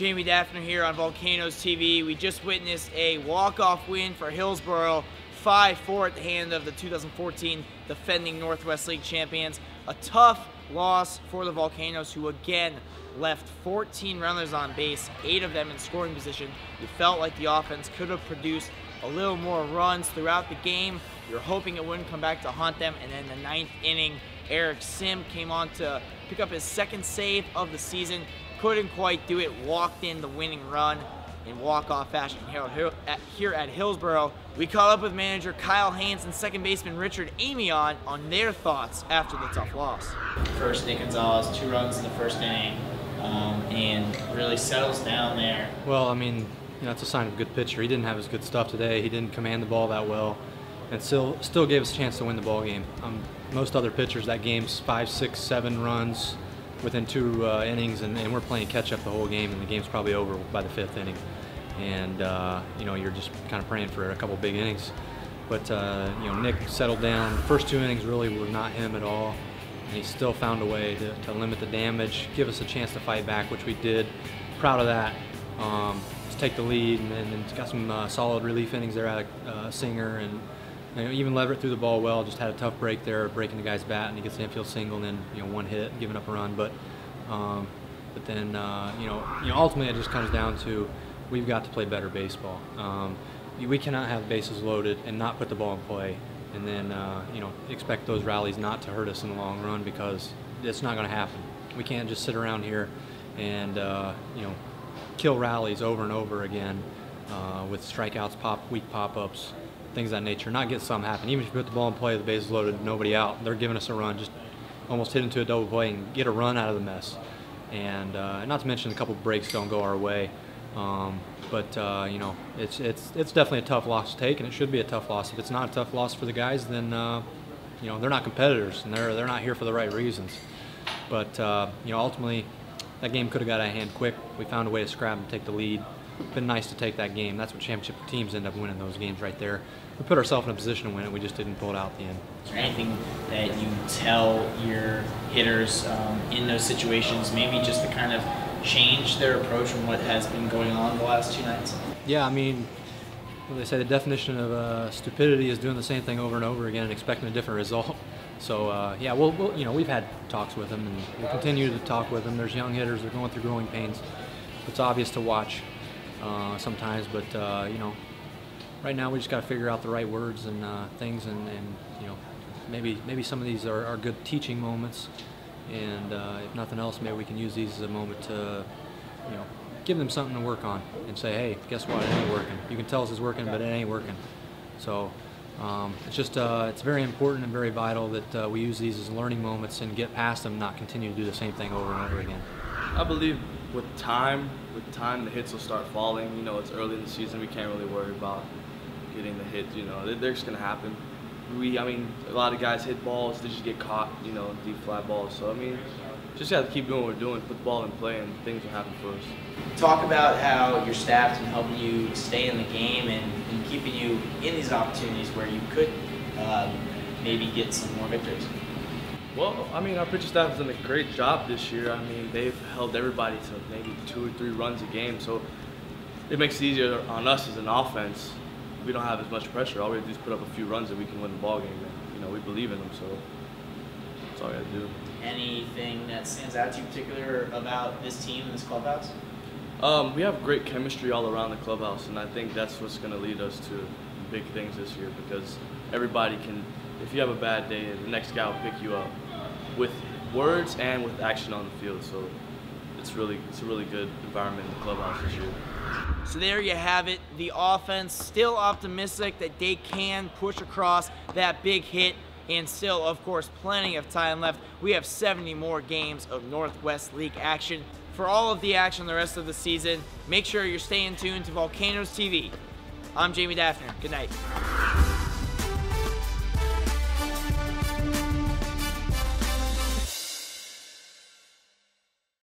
Jamie Daffner here on Volcanoes TV. We just witnessed a walk-off win for Hillsboro, 5-4 at the hand of the 2014 defending Northwest League champions. A tough loss for the Volcanoes, who again left 14 runners on base, 8 of them in scoring position. You felt like the offense could have produced a little more runs throughout the game. You were hoping it wouldn't come back to haunt them, and then the 9th inning, Eric Sim came on to pick up his 2nd save of the season. Couldn't quite do it, walked in the winning run in walk-off fashion here at Hillsboro. We caught up with manager Kyle Haynes and second baseman Richard Amion on their thoughts after the tough loss. First, Nick Gonzalez, 2 runs in the first inning, and really settles down there. Well, I mean, it's a sign of a good pitcher. He didn't have his good stuff today. He didn't command the ball that well, and still gave us a chance to win the ball game. Most other pitchers, that game's 5, 6, 7 runs within 2 innings, and we're playing catch-up the whole game, and the game's probably over by the 5th inning. And you're just kind of praying for a couple big innings. But Nick settled down. The first 2 innings really were not him at all, and he still found a way to limit the damage, give us a chance to fight back, which we did. Proud of that. Let's take the lead, and then got some solid relief innings there out of Singer, and even Leverett threw the ball well. Just had a tough break there, breaking the guy's bat, and he gets the infield single, and then 1 hit, giving up a run. But then ultimately it just comes down to we've got to play better baseball. We cannot have bases loaded and not put the ball in play, and then expect those rallies not to hurt us in the long run, because it's not going to happen. We can't just sit around here and kill rallies over and over again with strikeouts, weak pop-ups, things of that nature. Not get something happen. Even if you put the ball in play, the bases loaded, nobody out, they're giving us a run. Just almost hit into a double play and get a run out of the mess. And not to mention a couple breaks don't go our way. It's definitely a tough loss to take, and it should be a tough loss. If it's not a tough loss for the guys, then they're not competitors, and they're not here for the right reasons. But ultimately, that game could have got out of hand quick. We found a way to scrap and take the lead. Been nice to take that game. That's what championship teams end up winning, those games right there. We put ourselves in a position to win it. We just didn't pull it out at the end. Is there anything that you tell your hitters in those situations, maybe just to kind of change their approach from what has been going on the last 2 nights? Yeah, I mean, they say the definition of stupidity is doing the same thing over and over again and expecting a different result. So yeah, we've had talks with them, and we'll continue to talk with them. There's young hitters; they're going through growing pains. It's obvious to watch sometimes, but right now we just got to figure out the right words and things, and maybe some of these are good teaching moments. And if nothing else, maybe we can use these as a moment to, give them something to work on and say, hey, guess what? It ain't working. You can tell us it's working, but it ain't working. So it's very important and very vital that we use these as learning moments and get past them, not continue to do the same thing over and over again. I believe with time, the hits will start falling. It's early in the season. We can't really worry about getting the hits. They're just gonna happen. A lot of guys hit balls, they just get caught, deep fly balls. So, just have to keep doing what we're doing, put the ball in play, and things will happen for us. Talk about how your staff's been helping you stay in the game and keeping you in these opportunities where you could maybe get some more victories. Well, our pitching staff has done a great job this year. They've held everybody to maybe 2 or 3 runs a game, so it makes it easier on us as an offense. We don't have as much pressure. All we have to do is put up a few runs and we can win the ball game. And, we believe in them, so that's all we have to do. Anything that stands out to you particular about this team and this clubhouse? We have great chemistry all around the clubhouse, and I think that's what's going to lead us to big things this year, because everybody can, if you have a bad day, the next guy will pick you up with words and with action on the field. So it's a really good environment in the clubhouse this year. So there you have it. The offense still optimistic that they can push across that big hit, and still, of course, plenty of time left. We have 70 more games of Northwest League action. For all of the action the rest of the season, make sure you're staying tuned to Volcanoes TV. I'm Jamie Daffner. Good night.